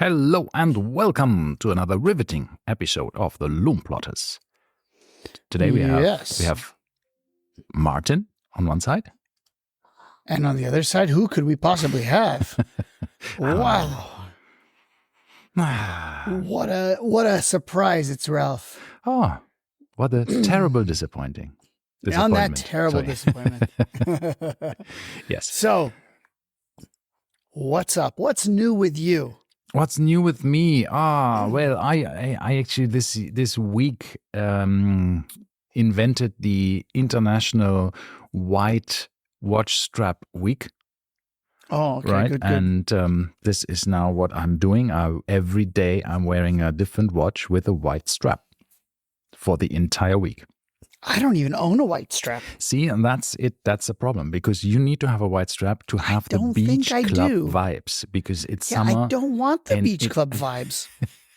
Hello and welcome to another riveting episode of the Lume Plotters. Today we have Martin on one side. And on the other side, who could we possibly have? Wow. What a surprise. It's Ralph. Oh, what a terrible disappointment. On that terrible disappointment. Yes. So, what's up? What's new with you? What's new with me? Well, I actually this week invented the International White Watch Strap Week. Oh, okay, right? Good. And this is now what I'm doing. Every day I'm wearing a different watch with a white strap for the entire week. I don't even own a white strap. See, and that's it. That's a problem because you need to have a white strap to have the beach club vibes because it's summer. I don't want the beach club vibes.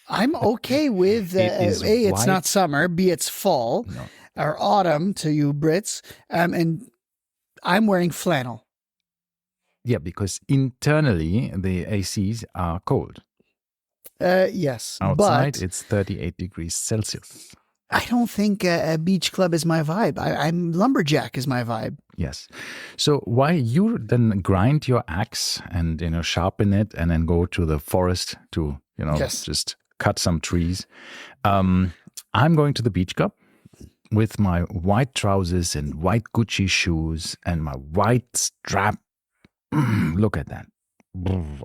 I'm okay with A, it's not summer, B, it's fall or autumn to you Brits, and I'm wearing flannel. Yeah, because internally the ACs are cold. Yes. Outside but it's 38 degrees Celsius. I don't think a beach club is my vibe. I'm lumberjack is my vibe. Yes. So while you then grind your axe and sharpen it and then go to the forest to just cut some trees, I'm going to the beach club with my white trousers and white Gucci shoes and my white strap. Look at that.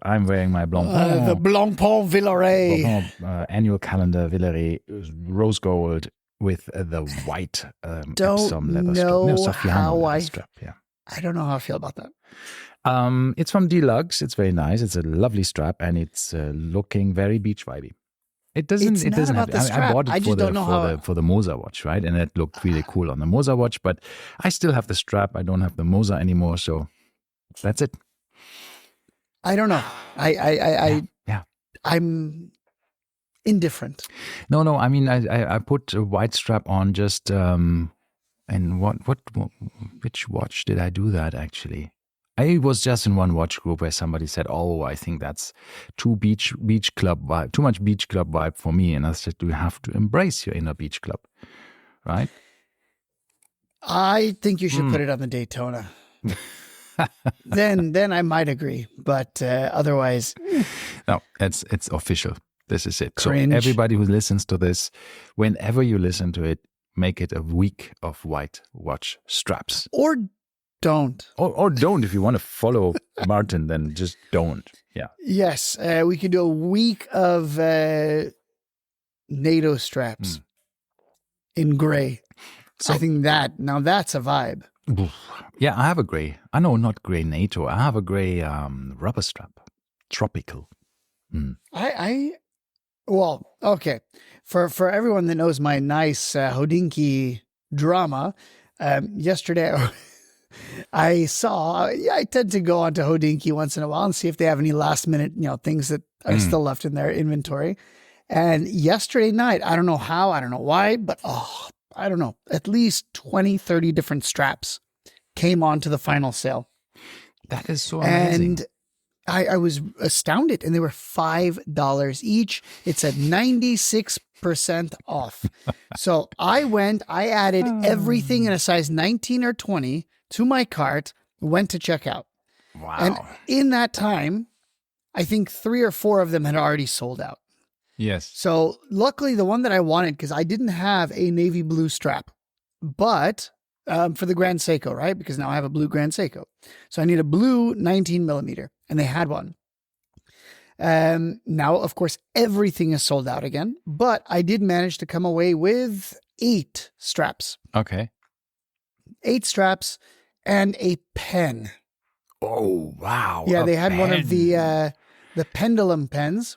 I'm wearing my the Blancpain Villeray annual calendar Villeray rose gold with the white Epsom leather strap. Yeah. I don't know how I feel about that. It's from Deluxe. It's very nice. It's a lovely strap and it's looking very beach vibey. It doesn't have the strap. I bought it for the Moser watch, right? And it looked really cool on the Moser watch, but I still have the strap. I don't have the Moser anymore, so that's it. I don't know. I'm indifferent. No. I mean, I put a white strap on just and which watch did I do that actually? I was just in one watch group where somebody said, "Oh, I think that's too much beach club vibe for me." And I said, "You have to embrace your inner beach club, right?" I think you should put it on the Daytona. then I might agree, but otherwise, no, it's official. This is it. Cringe. So everybody who listens to this, whenever you listen to it, make it a week of white watch straps, or don't, or don't. If you want to follow Martin, then just don't. Yeah. Yes, we could do a week of NATO straps in gray. So I think that's a vibe. Yeah, I have a gray. I know, not gray NATO. I have a gray rubber strap, tropical. Well, okay. For everyone that knows my nice Hodinky drama, yesterday I tend to go onto Hodinky once in a while and see if they have any last minute, things that are still left in their inventory. And yesterday night, I don't know how, I don't know why, but I don't know, at least 20, 30 different straps came onto the final sale. That is so amazing. And I was astounded, and they were $5 each. It's at 96% off. So I added everything in a size 19 or 20 to my cart, went to check out. Wow. And in that time, I think 3 or 4 of them had already sold out. Yes. So luckily the one that I wanted, because I didn't have a navy blue strap, but for the Grand Seiko, right? Because now I have a blue Grand Seiko. So I need a blue 19 millimeter, and they had one. Now, of course, everything is sold out again, but I did manage to come away with 8 straps. Okay. 8 straps and a pen. Oh, wow. Yeah, they had one of the pendulum pens,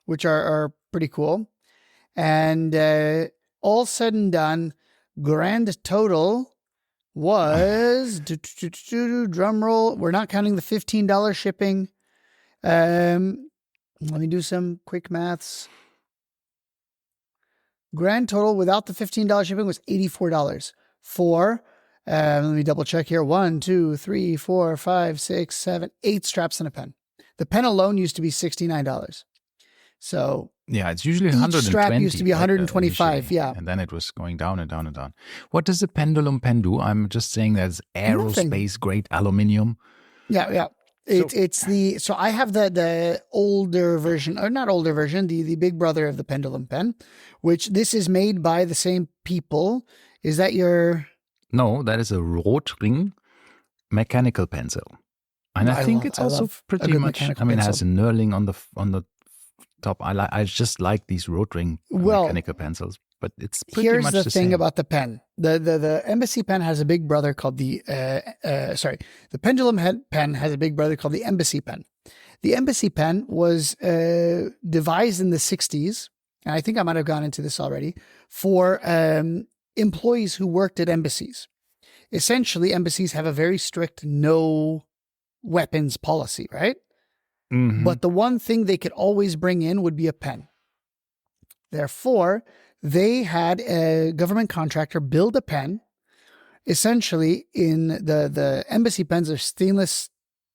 which are pretty cool. And all said and done, grand total was drum roll. We're not counting the $15 shipping. Let me do some quick maths. Grand total without the $15 shipping was $84 for, let me double check here. 1, 2, 3, 4, 5, 6, 7, 8 straps and a pen. The pen alone used to be $69. So yeah, it's usually each 120. strap used to be right, 125. initially. Yeah. And then it was going down and down and down. What does a pendulum pen do? I'm just saying that's aerospace grade aluminium. Yeah. So I have the older version, or not older version, the big brother of the pendulum pen, which this is made by the same people. Is that your? No, that is a Rotring mechanical pencil. And I think it's also pretty much, I mean, it has a knurling on the top. I just like these Rotring mechanical pencils, but it's pretty much the same. Here's the thing about the pen. The embassy pen has a big brother called the pendulum pen has a big brother called the embassy pen. The embassy pen was devised in the 60s, and I think I might have gone into this already, for employees who worked at embassies. Essentially, embassies have a very strict no weapons policy, right? Mm-hmm. But the one thing they could always bring in would be a pen. Therefore, they had a government contractor build a pen. Essentially, in the embassy pens are stainless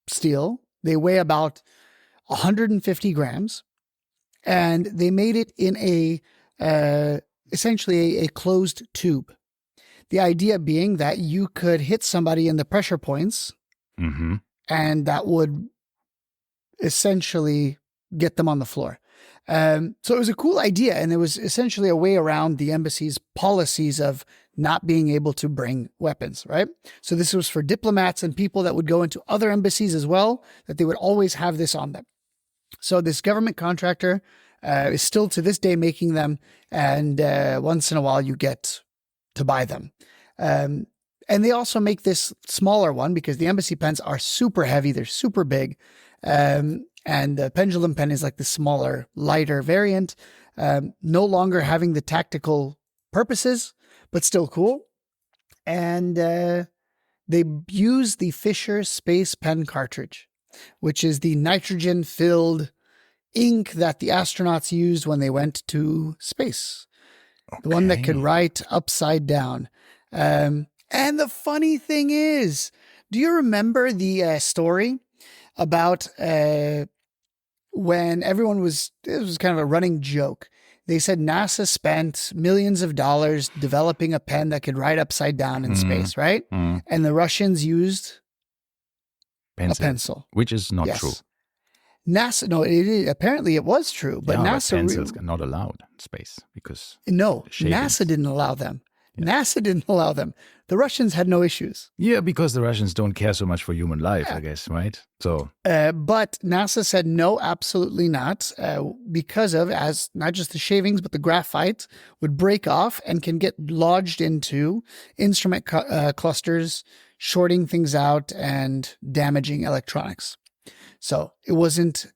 steel. They weigh about 150 grams, and they made it in essentially a closed tube. The idea being that you could hit somebody in the pressure points, mm-hmm. and that would essentially get them on the floor. So it was a cool idea, and it was essentially a way around the embassy's policies of not being able to bring weapons, right? So this was for diplomats and people that would go into other embassies as well, that they would always have this on them. So this government contractor is still to this day making them, and once in a while you get to buy them. And they also make this smaller one because the embassy pens are super heavy. They're super big. And the pendulum pen is like the smaller, lighter variant, no longer having the tactical purposes, but still cool. And they use the Fisher Space Pen cartridge, which is the nitrogen-filled ink that the astronauts used when they went to space. Okay. The one that could write upside down. And the funny thing is, do you remember the story about when everyone was, it was kind of a running joke. They said NASA spent millions of dollars developing a pen that could write upside down in space, right? And the Russians used a pencil. Which is not true. NASA, no, apparently it was true, but NASA... But pencils are not allowed in space because... No, NASA didn't allow them. NASA didn't allow them. The Russians had no issues. Yeah, because the Russians don't care so much for human life, I guess, right? So, but NASA said no, absolutely not, because of, as not just the shavings, but the graphite would break off and can get lodged into instrument clusters, shorting things out and damaging electronics. So it wasn't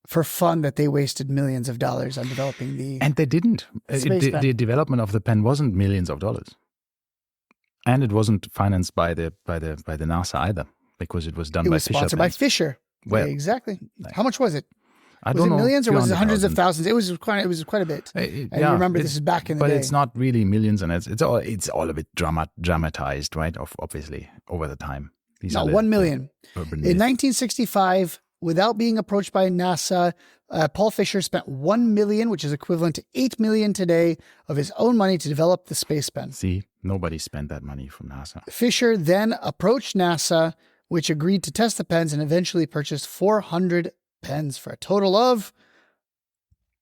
for fun that they wasted millions of dollars on developing the... And they didn't. The development of the pen wasn't millions of dollars. And it wasn't financed by the NASA either, because it was done by Fisher. It was sponsored by Fisher. Well, exactly. How much was it? I don't know. Was it millions or was it hundreds of thousands? It was quite a bit. And you remember this is back in the day. But it's not really millions, and it's all a bit dramatized, right? Obviously, over the time. These are 1 million. In 1965, without being approached by NASA, Paul Fisher spent 1 million, which is equivalent to 8 million today, of his own money to develop the space pen. See, nobody spent that money from NASA. Fisher then approached NASA, which agreed to test the pens and eventually purchased 400 pens for a total of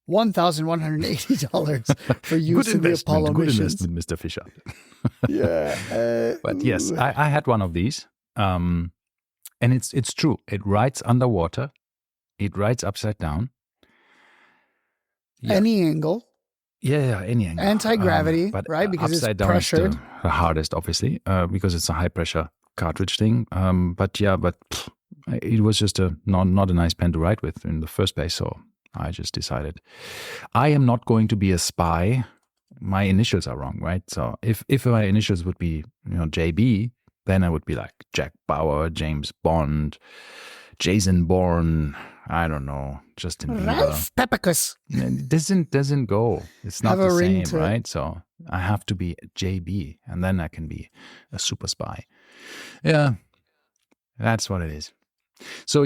$1,180 for use in the Apollo missions. Good investment, Mr. Fisher. Yeah. But yes, I had one of these. And it's true. It writes underwater. It writes upside down. Yeah. Any angle. Yeah, any angle. Anti-gravity, right? Because upside it's pressured. Down is the hardest, obviously, because it's a high-pressure cartridge thing. But it was just not a nice pen to write with in the first place. So I just decided I am not going to be a spy. My initials are wrong, right? So if my initials would be, JB, then I would be like Jack Bauer, James Bond, Jason Bourne, I don't know, Justin Bieber. Ralph Pepicus. It doesn't go. It's not the same, right? So I have to be JB, and then I can be a super spy. Yeah, that's what it is. So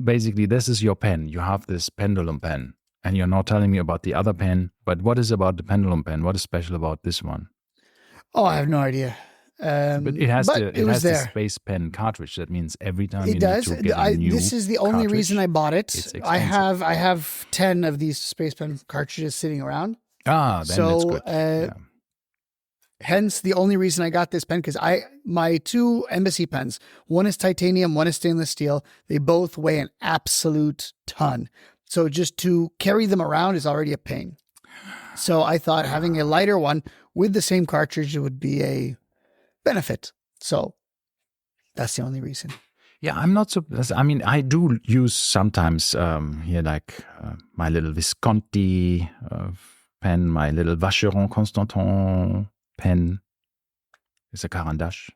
basically this is your pen. You have this pendulum pen. and you're not telling me about the other pen. But what is about the pendulum pen? What is special about this one? Oh, I have no idea. But it has the there. Space Pen cartridge. That means every time It you does. need to get a new This is the only reason I bought it. It's I expensive. have 10 of these Space Pen cartridges sitting around. Then it's good. Hence the only reason I got this pen, because my two embassy pens, one is titanium, one is stainless steel. They both weigh an absolute ton. So just to carry them around is already a pain. So I thought having a lighter one with the same cartridge would be a benefit. So that's the only reason. Yeah, I'm not so. I mean, I do use sometimes here my little Visconti pen, my little Vacheron Constantin pen. It's a Caran d'Ache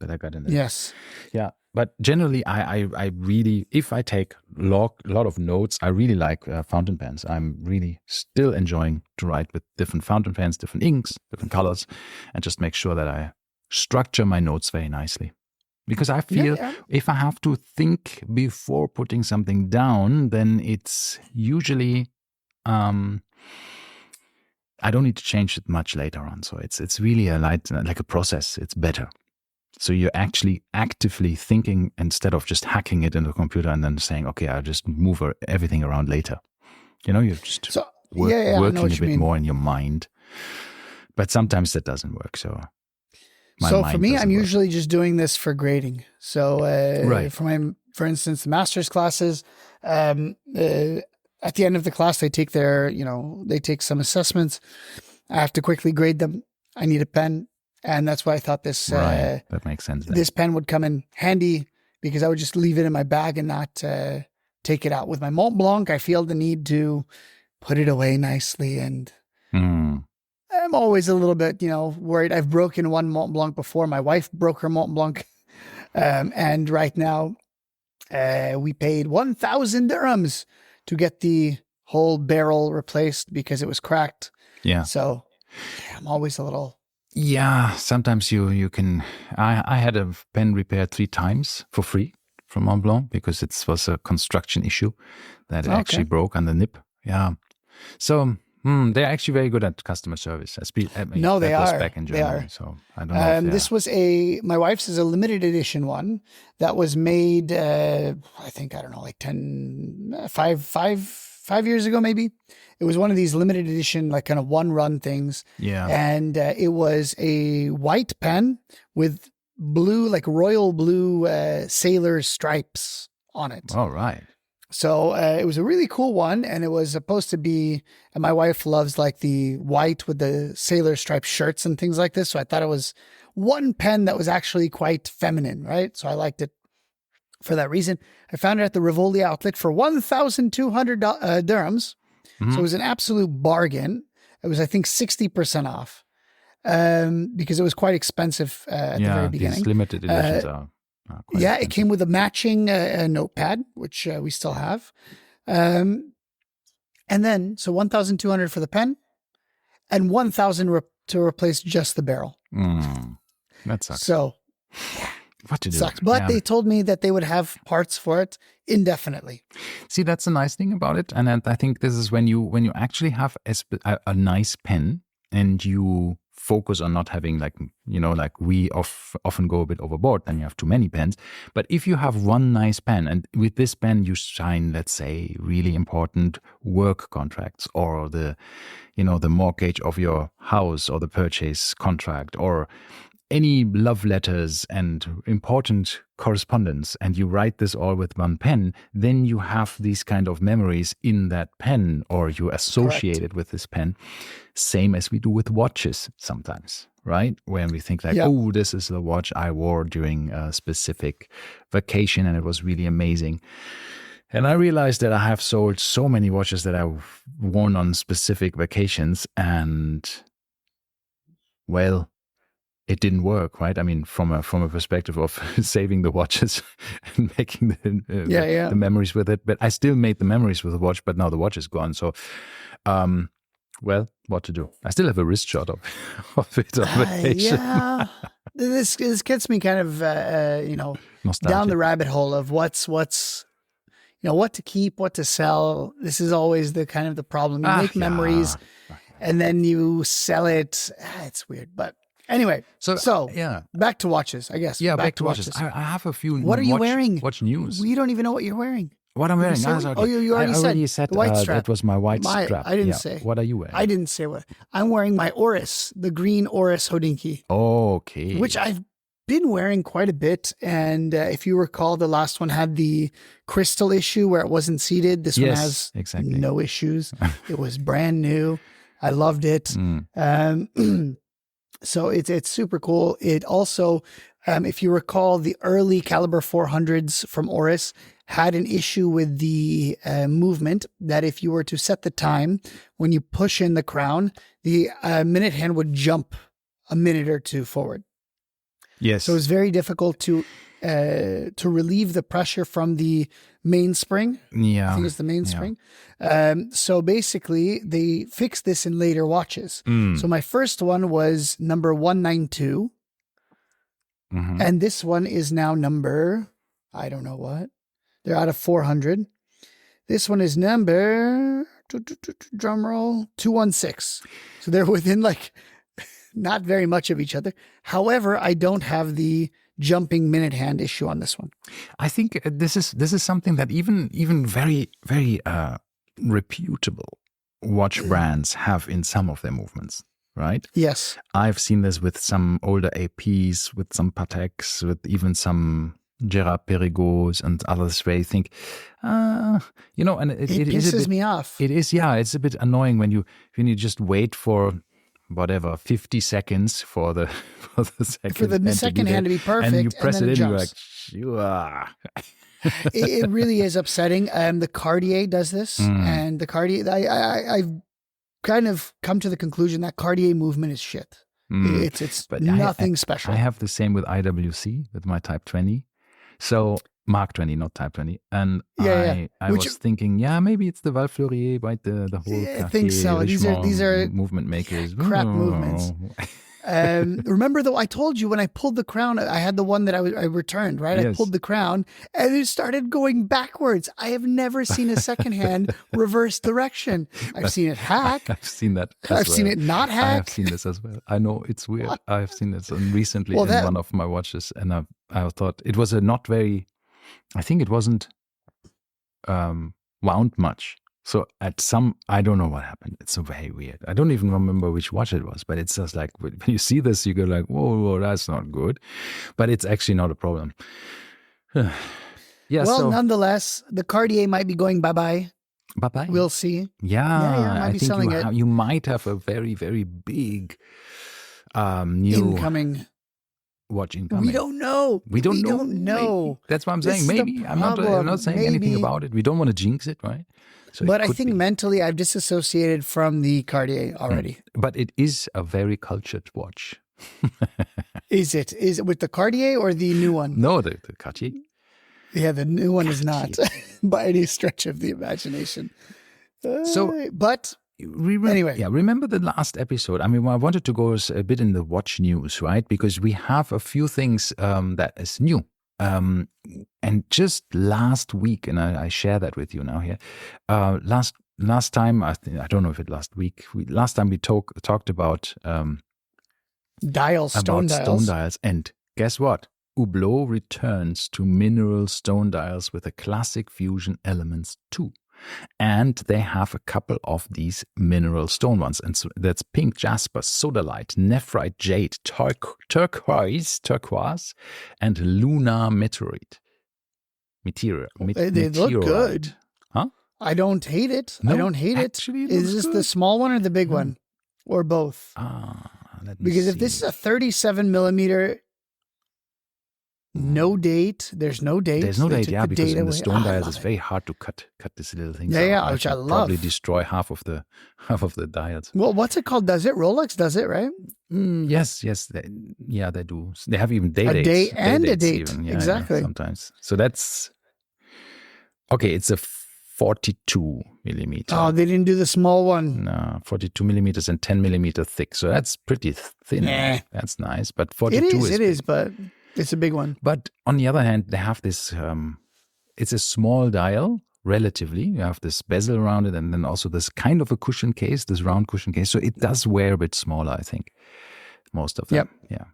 that I got in there. Yes. Yeah, but generally, I really, if I take a lot of notes, I really like fountain pens. I'm really still enjoying to write with different fountain pens, different inks, different colors, and just make sure that I structure my notes very nicely. Because I feel if I have to think before putting something down, then it's usually I don't need to change it much later on. So it's really like a process. It's better. So you're actually actively thinking instead of just hacking it in the computer and then saying, okay, I'll just move everything around later. You're just working a bit more in your mind. But sometimes that doesn't work. So for me, I'm usually just doing this for grading. So for instance, the master's classes, at the end of the class, they take they take some assessments. I have to quickly grade them. I need a pen. And that's why I thought this, that makes sense. This pen would come in handy, because I would just leave it in my bag and not take it out. With my Mont Blanc, I feel the need to put it away nicely. And I'm always a little bit, worried. I've broken one Mont Blanc before. My wife broke her Mont Blanc. And right now, we paid 1,000 dirhams to get the whole barrel replaced because it was cracked. Yeah. So I'm always a little... Yeah, sometimes you can... I had a pen repaired 3 times for free from Mont Blanc because it was a construction issue that it actually broke on the nib. Yeah. So... they're actually very good at customer service. No, they are. Back in Germany, so I don't know. This was my wife's is a limited edition one that was made, I think, I don't know, like 5 years ago, maybe. It was one of these limited edition, like kind of one run things. Yeah. And it was a white pen with blue, like royal blue sailor stripes on it. All right. So it was a really cool one, and it was supposed to be, and my wife loves like the white with the sailor striped shirts and things like this. So I thought it was one pen that was actually quite feminine, right? So I liked it for that reason. I found it at the Rivoli outlet for 1,200 dirhams. So it was an absolute bargain. It was, I think, 60% off because it was quite expensive at the very beginning. These limited editions are... it came with a matching notepad, which we still have. And then, so 1,200 for the pen and 1,000 to replace just the barrel. That sucks. So, what to do? Sucks. But they told me that they would have parts for it indefinitely. See, that's a nice thing about it. And I think this is when you actually have a nice pen and you focus on not having like we often go a bit overboard and you have too many pens. But if you have one nice pen and with this pen you sign, let's say, really important work contracts or the mortgage of your house or the purchase contract or any love letters and important correspondence, and you write this all with one pen, then you have these kind of memories in that pen or you associate it with this pen. Same as we do with watches sometimes, right? When we think like, oh, this is the watch I wore during a specific vacation and it was really amazing. And I realized that I have sold so many watches that I've worn on specific vacations and, well, it didn't work, right? I mean, from a perspective of saving the watches and making the memories with it. But I still made the memories with the watch, but now the watch is gone. So, well, what to do? I still have a wrist shot of it on vacation. This gets me kind of, nostalgic. down the rabbit hole of what's what to keep, what to sell. This is always the kind of the problem. You make memories and then you sell it. It's weird, but anyway. So back to watches, I guess. Yeah, back to watches. I have a few. What are you wearing? Watch news. We don't even know what you're wearing. What I'm wearing? You already said the white strap. That was my white strap. I didn't say. What are you wearing? I didn't say what. I'm wearing my Oris, the green Oris Hodinkee. Okay. Which I've been wearing quite a bit. And if you recall, the last one had the crystal issue where it wasn't seated. This one has no issues. It was brand new. I loved it. So it's super cool. It also, if you recall, the early caliber 400s from Oris had an issue with the movement that if you were to set the time, when you push in the crown, the minute hand would jump a minute or two forward. Yes. So it's very difficult to relieve the pressure from the mainspring. Yeah. I think it's the mainspring. So basically, they fixed this in later watches. So my first one was number 192. And this one is now number, I don't know what. They're out of 400. This one is number, drum roll, 216. So they're within not very much of each other. However, I don't have the jumping minute hand issue on this one. I think this is something that even very, very reputable watch brands have in some of their movements, right? Yes. I've seen this with some older APs, with some Pateks, with even some Gerard Perigots and others where you think, and it pisses me off. It is, it's a bit annoying when you just wait for whatever 50 seconds for the second hand to be perfect, and you press it in, you're like, it really is upsetting. The Cartier does this, and the Cartier, I've kind of come to the conclusion that Cartier movement is shit. It's nothing special. I have the same with IWC with my Type 20. So Mark 20, not Type 20. And I was thinking, maybe it's the Val Fleurier, right? The whole I think so. These are movement makers. Crap movements. Remember though, I told you when I pulled the crown, I had the one that I returned, right? Yes. I pulled the crown and it started going backwards. I have never seen a secondhand reverse direction. I've seen it hack. I've seen that. I've seen it not hack. I have seen this as well. I know it's weird. What? I have seen this recently in one of my watches, and I thought it was a not very. I think it wasn't wound much. So I don't know what happened. It's so very weird. I don't even remember which watch it was, but it's just like, when you see this, you go like, whoa, that's not good. But it's actually not a problem. Nonetheless, the Cartier might be going bye-bye. Bye-bye. We'll see. I think you might have a very, very big new incoming watch incoming. We don't know. We don't know. Maybe. That's what I'm saying. Maybe. I'm not saying anything about it. We don't want to jinx it, right? So but I think mentally I've disassociated from the Cartier already. But it is a very cultured watch. Is it with the Cartier or the new one? No, the Cartier. Yeah, the new one is not by any stretch of the imagination. But anyway. Yeah, remember the last episode? I mean, I wanted to go a bit in the watch news, right? Because we have a few things that is new. And just last week, and I share that with you now here. Last time, I don't know if it last week. Last time we talked about stone dials, and guess what? Hublot returns to mineral stone dials with a classic fusion elements too. And they have a couple of these mineral stone ones. And so that's pink jasper, sodalite, nephrite jade, turquoise, and lunar meteorite. They look good. Huh? I don't hate it. No, I don't hate it. Is this the small one or the big one? Or both? Because if this is a 37 millimeter, no date. There's no date. There's no date, because in the stone dials it's very hard to cut these little things. Yeah, which I love. Probably destroy half of the dials. Well, what's it called? Does it? Rolex does it, right? Yes. They do. They have even dates. A date and a date. Even. Exactly. Sometimes. So that's okay. It's a 42 millimeter. Oh, they didn't do the small one. No, 42 millimeters and 10 millimeter thick. So that's pretty thin. Yeah. That's nice. But 42 it is, but it's a big one. But on the other hand, they have this, it's a small dial relatively. You have this bezel around it, and then also this kind of a cushion case, this round cushion case. So it does wear a bit smaller, I think, most of them. Yep. Yeah.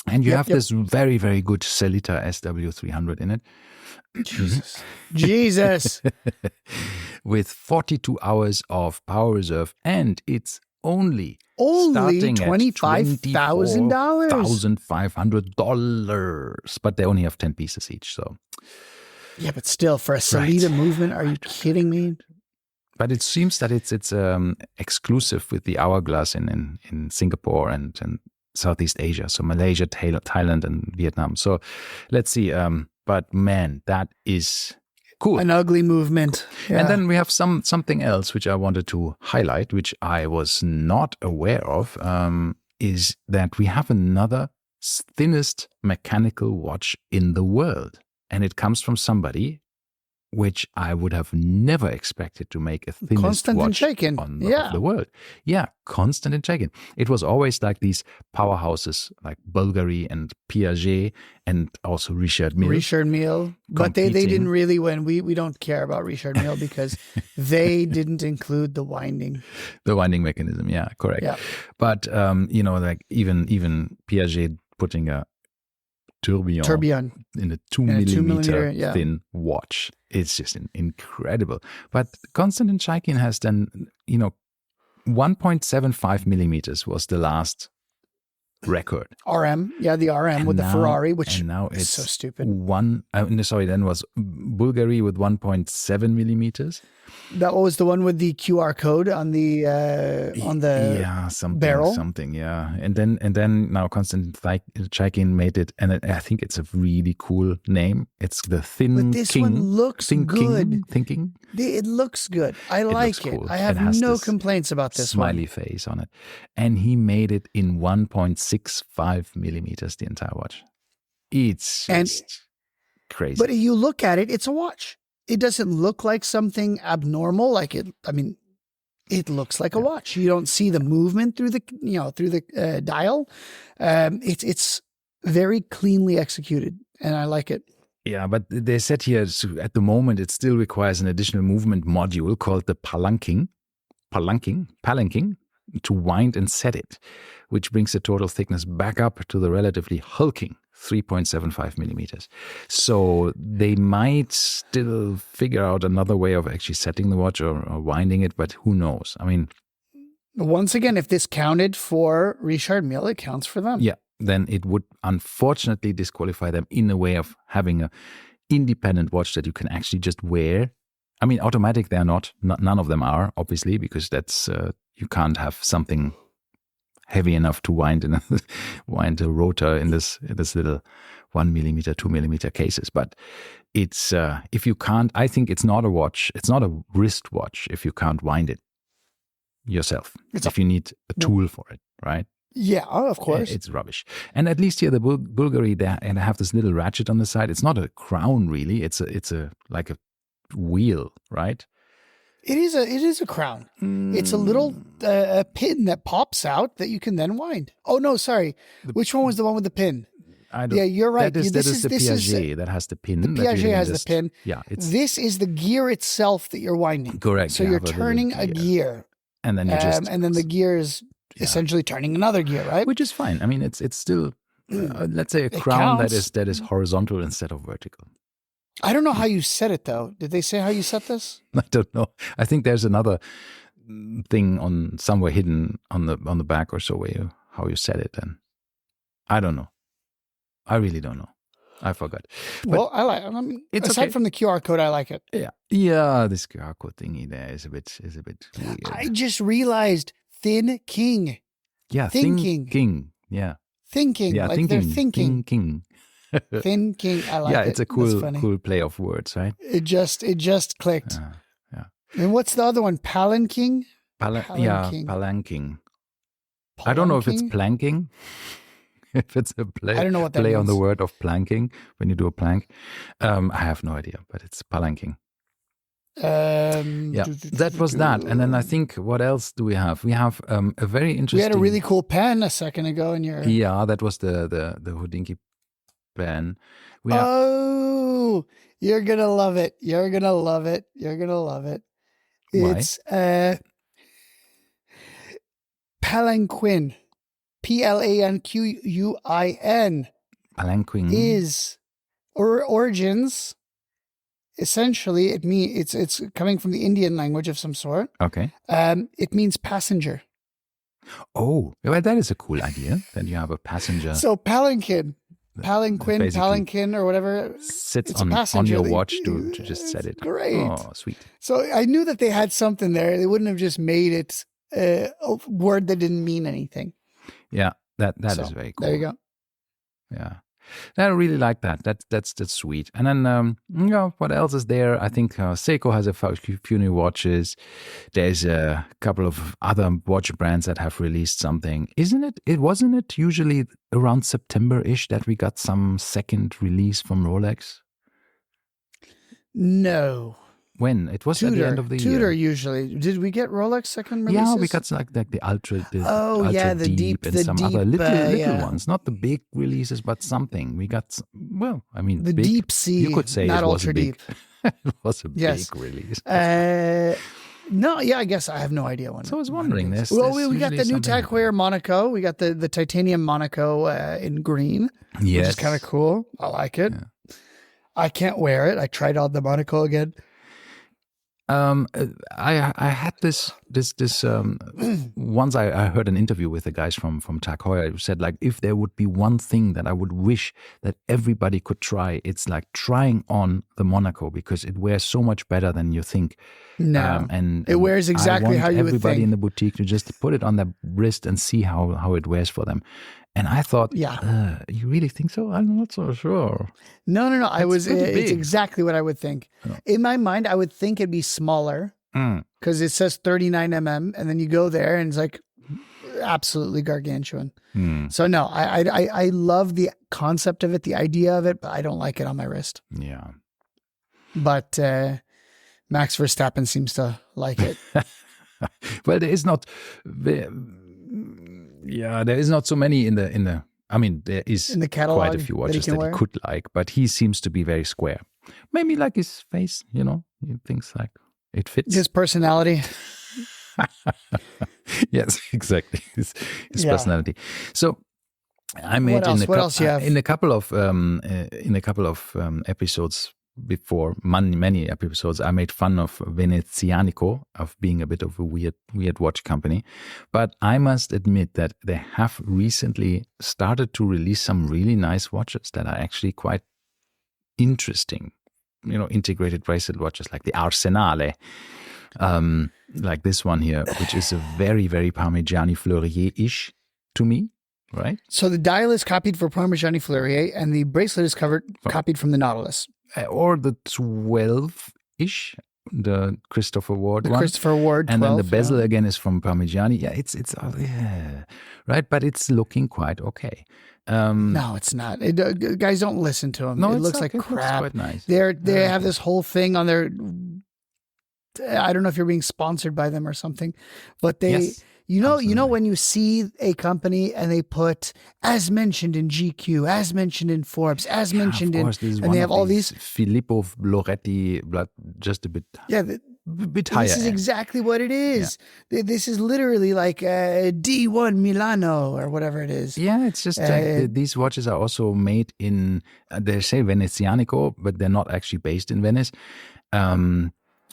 And you have this very, very good Sellita SW300 in it. Jesus. With 42 hours of power reserve, and it's only $25,000. $1,500, but they only have 10 pieces each. So, yeah, but still, for a Sellita movement, are you kidding me? But it seems that it's exclusive with the Hourglass in Singapore and Southeast Asia, so Malaysia, Thailand, and Vietnam. So let's see. But man, that is cool. An ugly movement. Yeah. And then we have something else which I wanted to highlight, which I was not aware of, is that we have another thinnest mechanical watch in the world. And it comes from somebody which I would have never expected to make a thinnest Constant watch of the world. Yeah, Constant and Chaikin. It was always like these powerhouses like Bulgari and Piaget and also Richard Mille. But they didn't really win. We don't care about Richard Mille because they didn't include the winding. The winding mechanism, yeah, correct. Yeah. But, like even Piaget putting a tourbillon in a 2 millimeter thin watch. It's just incredible. But Constant and Chaikin has done, 1.75 millimeters was the last record. RM, the RM with the Ferrari, which now it's so stupid. Then was Bulgari with 1.7 millimeters. That was the one with the QR code on the barrel. And then now Constant Chaikin made it, and I think it's a really cool name. It's the Thin King. But this one looks good. Thinking. It looks good. I like it. Cool. I have no complaints about this smiley face on it, and he made it in 1.65 millimeters. The entire watch. It's just crazy. But you look at it; it's a watch. It doesn't look like something abnormal. It looks like a watch. You don't see the movement through the dial. It's very cleanly executed, and I like it. Yeah, but they said here at the moment it still requires an additional movement module called the palanquing to wind and set it, which brings the total thickness back up to the relatively hulking 3.75 millimeters. So they might still figure out another way of actually setting the watch or winding it, but who knows? I mean, once again, if this counted for Richard Mille, it counts for them. Yeah, then it would unfortunately disqualify them in a way of having an independent watch that you can actually just wear. I mean, automatic they're not. None of them are, obviously, because that's you can't have something heavy enough to wind a rotor in this little 1 millimeter, 2 millimeter cases. But it's if you can't, I think it's not a watch. It's not a wrist watch if you can't wind it yourself. If you need a tool for it, right? Yeah, of course. It's rubbish. And at least here the Bulgari, they have this little ratchet on the side. It's not a crown really. It's like a wheel, right? It is a crown. It's a little pin that pops out that you can then wind. Oh no, sorry. Which one was the one with the pin? Yeah, you're right. That is the Piaget that has the pin. The Piaget has the pin. Yeah, this is the gear itself that you're winding. Correct. So you're turning a gear, and then and then the gear is essentially turning another gear, right? Which is fine. I mean, it's still let's say a crown that is horizontal instead of vertical. I don't know how you set it though. Did they say how you set this? I don't know. I think there's another thing on somewhere hidden on the back or so how you set it. And I don't know. I really don't know. I forgot. But I mean, it's aside from the QR code, I like it. Yeah. This QR code thingy there is a bit weird. I just realized Thin King. Yeah, Thinking. Yeah. Thinking. Yeah, like thinking. They're thinking. Thinking. Thin King. I like it. Yeah, it's a cool play of words, right? It just clicked. Yeah. And what's the other one? Palanquing? Palanquing. I don't know if it's planking. If it's a play, I don't know what that play means. on the word of planking when you do a plank. I have no idea, but it's palanquing. That was that. And then I think, what else do we have? We have a very interesting... We had a really cool pen a second ago in your... Yeah, that was the Hodinkee pen. You're gonna love it. You're gonna love it. You're gonna love it. Why? It's palanquin. Planquin. Palanquin is origins. Essentially, it's coming from the Indian language of some sort. Okay. It means passenger. Oh, well, that is a cool idea. That you have a passenger. So palanquin, or whatever, sits on your watch to just set it. Great. Oh, sweet. So I knew that they had something there. They wouldn't have just made it a word that didn't mean anything. Yeah, that is very cool. There you go. Yeah. I really like that. That's sweet. And then, what else is there? I think Seiko has a few new watches. There's a couple of other watch brands that have released something. Wasn't it usually around September-ish that we got some second release from Rolex? No. When? It was Tudor, at the end of the year. Tudor usually. Did we get Rolex second releases? Yeah, we got like the Ultra, the deep, and the some deep, other little ones. Not the big releases, but something. We got, the big, deep sea. You could say not it was ultra a big, deep. it was a big release. No, yeah, I guess I have no idea when. So I was wondering this. Well, we got the new Tag Heuer Monaco. We got the titanium Monaco in green. Yes. Which is kind of cool. I like it. Yeah. I can't wear it. I tried on the Monaco again. I had this once I heard an interview with the guys from Tag Heuer who said, like, if there would be one thing that I would wish that everybody could try, it's like trying on the Monaco, because it wears so much better than you think. No, and it wears exactly how you would think. Everybody in the boutique to just put it on their wrist and see how it wears for them. And I thought, you really think so? I'm not so sure. No. It's exactly what I would think. Oh. In my mind, I would think it'd be smaller because it says 39 mm, and then you go there and it's like absolutely gargantuan. So no, I love the concept of it, the idea of it, but I don't like it on my wrist. Yeah. But Max Verstappen seems to like it. Well, there is not so many in the. I mean, there is in the catalog quite a few watches that he could like, but he seems to be very square. Maybe like his face, he thinks like it fits. His personality. Yes, exactly. His personality. So I made in a couple of episodes before, many episodes, I made fun of Venezianico, of being a bit of a weird watch company. But I must admit that they have recently started to release some really nice watches that are actually quite interesting. Integrated bracelet watches like the Arsenale, like this one here, which is a very, very Parmigiani Fleurier-ish to me. Right. So the dial is copied for Parmigiani Fleurier, and the bracelet is copied from the Nautilus. Or the 12-ish, the Christopher Ward one. Christopher Ward 12. And then the bezel again is from Parmigiani. Yeah, it's right, but it's looking quite okay. No, it's not. Guys, don't listen to him. No, it looks like crap. Looks quite nice. They have this whole thing on their. I don't know if you're being sponsored by them or something, but they. Yes. You know when you see a company and they put as mentioned in GQ, as mentioned in Forbes, as mentioned in, and they have all these Filippo Loretti, just a bit, a bit higher. This is exactly what it is. Yeah. This is literally like D1 Milano or whatever it is. Yeah, it's just these watches are also made in. They say Venezianico, but they're not actually based in Venice.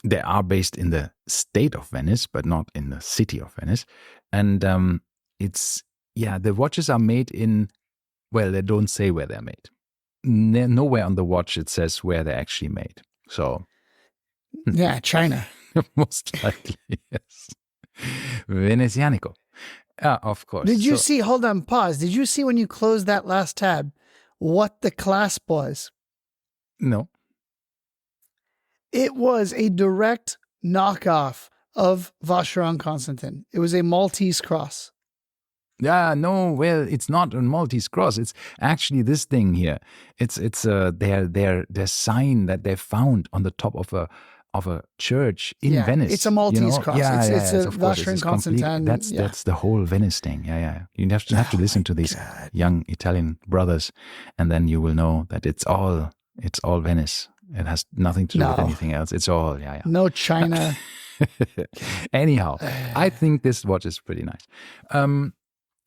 They are based in the state of Venice, but not in the city of Venice. And the watches are made in, well, they don't say where they're made. Nowhere on the watch it says where they're actually made. So. Yeah, China. Most likely, yes. Venezianico. Of course. Did you see, hold on, pause. Did you see when you closed that last tab what the clasp was? No. It was a direct knockoff of Vacheron Constantin. It was a Maltese cross. Yeah, no, well, it's not a Maltese cross. It's actually this thing here. It's their sign that they found on the top of a church in Venice. It's a Maltese cross. It's a Vacheron Constantin. That's the whole Venice thing. Yeah. You have to listen to these young Italian brothers, and then you will know that it's all Venice. It has nothing to do with anything else. It's all, No China. Anyhow, I think this watch is pretty nice.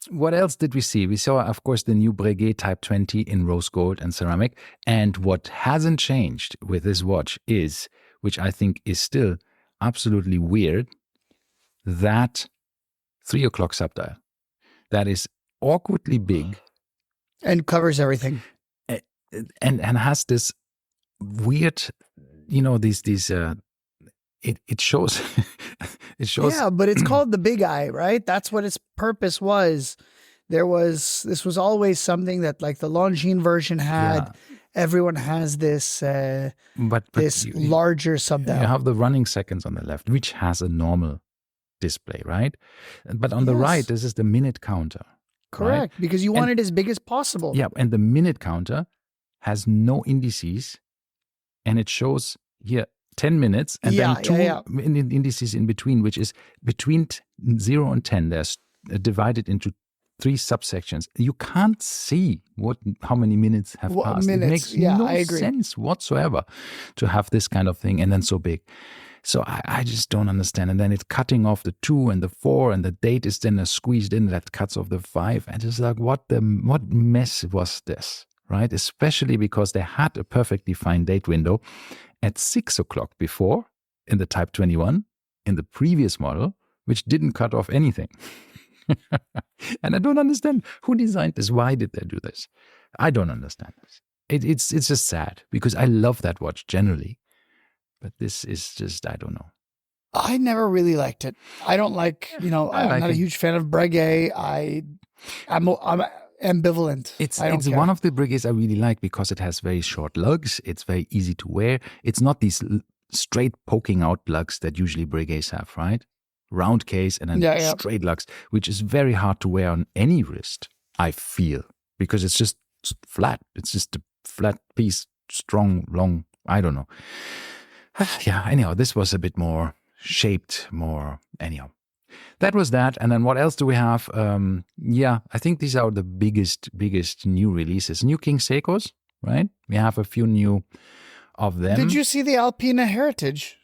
What else did we see? We saw, of course, the new Breguet Type 20 in rose gold and ceramic. And what hasn't changed with this watch is, which I think is still absolutely weird, that 3 o'clock subdial. That is awkwardly big. And covers everything. And has this weird, it shows Yeah, but it's called the big eye, right? That's what its purpose was. This was always something that like the Longines version had. Everyone has this this larger subdial. You have the running seconds on the left, which has a normal display, right? But on the right, this is the minute counter. Correct, right? Because you want it as big as possible. Yeah, and the minute counter has no indices, and it shows here 10 minutes and then two indices in between, which is between 0 and 10. They're divided into 3 subsections. You can't see how many minutes have passed. It makes no sense whatsoever to have this kind of thing and then so big. So I just don't understand. And then it's cutting off the 2 and the 4, and the date is then squeezed in that cuts off the 5. And it's like, what mess was this, right? Especially because they had a perfectly fine date window at 6 o'clock before in the Type 21 in the previous model, which didn't cut off anything. And I don't understand who designed this. Why did they do this? I don't understand this. It's just sad because I love that watch generally. But this is just, I don't know. I never really liked it. I don't like, I'm not a huge fan of Breguet. I'm ambivalent. It's one of the Breguets I really like because it has very short lugs. It's very easy to wear. It's not these straight poking out lugs that usually Breguets have, right? Round case and then straight lugs, which is very hard to wear on any wrist, I feel, because it's just flat. It's just a flat piece, strong, long, I don't know. Anyhow, this was a bit more shaped, anyhow. That was that. And then what else do we have? I think these are the biggest new releases. New King Seikos, right? We have a few new of them. Did you see the Alpina Heritage?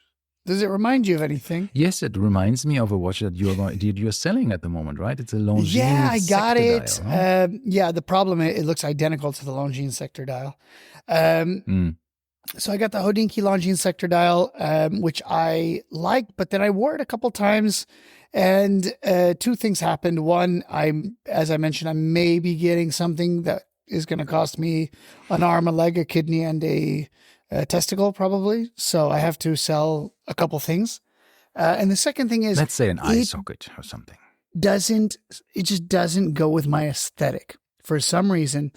Does it remind you of anything? Yes, it reminds me of a watch that you're selling at the moment, right? It's a Longines. Yeah, I got it. Dial, huh? The problem is it looks identical to the Longines sector dial. So I got the Hodinkee Longines sector dial, which I liked, but then I wore it a couple times, and 2 things happened. One, as I mentioned, I may be getting something that is going to cost me an arm, a leg, a kidney, and a testicle, probably. So I have to sell a couple things. And the second thing is, let's say an eye socket or something. It just doesn't go with my aesthetic for some reason.